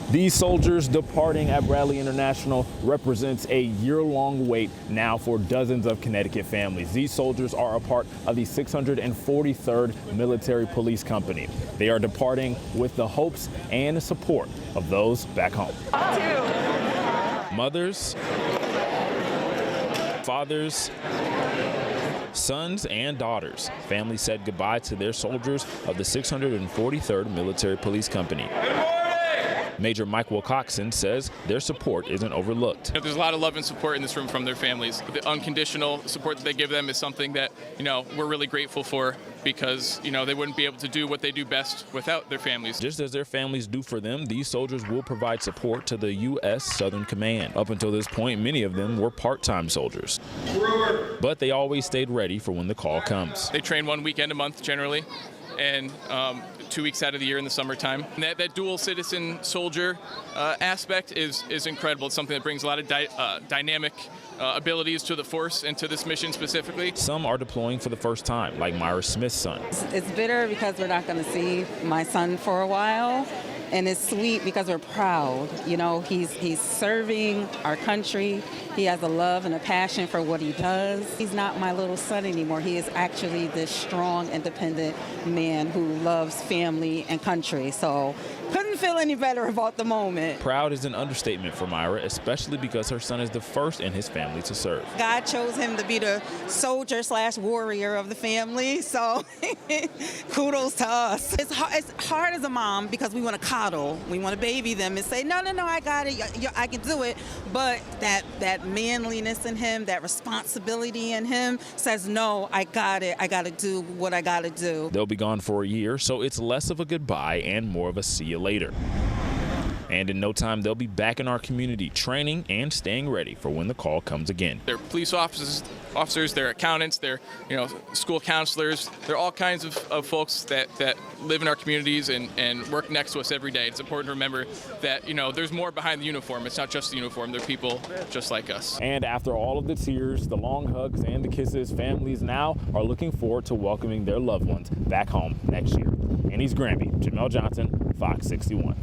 These soldiers departing at Bradley International represents a year-long wait now for dozens of Connecticut families. These soldiers are a part of the 643rd Military Police Company. They are departing with the hopes and support of those back home. Mothers, fathers, sons and daughters. Families said goodbye to their soldiers of the 643rd Military Police Company. Major Mike Wilcoxon says their support isn't overlooked. There's a lot of love and support in this room from their families. The unconditional support that they give them is something that, we're really grateful for because, they wouldn't be able to do what they do best without their families. Just as their families do for them, these soldiers will provide support to the U.S. Southern Command. Up until this point, many of them were part-time soldiers. But they always stayed ready for when the call comes. They train one weekend a month generally, and 2 weeks out of the year in the summertime. And that dual citizen soldier aspect is incredible. It's something that brings a lot of dynamic abilities to the force and to this mission specifically. Some are deploying for the first time, like Myra Smith's son. It's bitter because we're not going to see my son for a while. And it's sweet because we're proud. He's serving our country. He has a love and a passion for what he does. He's not my little son anymore. He is actually this strong, independent man who loves family and country. So couldn't feel any better about the moment. Proud is an understatement for Myra, especially because her son is the first in his family to serve. God chose him to be the soldier/warrior of the family. So kudos to us. It's hard as a mom because we want to coddle. We want to baby them and say, no, I got it. I can do it. But that manliness in him, that responsibility in him says, no, I got it. I got to do what I got to do. They'll be gone for a year, so it's less of a goodbye and more of a see you later. And in no time, they'll be back in our community, training and staying ready for when the call comes again. They're police officers, they're accountants, they're school counselors. They're all kinds of folks that live in our communities and work next to us every day. It's important to remember that there's more behind the uniform. It's not just the uniform. They're people just like us. And after all of the tears, the long hugs, and the kisses, families now are looking forward to welcoming their loved ones back home next year. In East Granby, Jamel Johnson, Fox 61.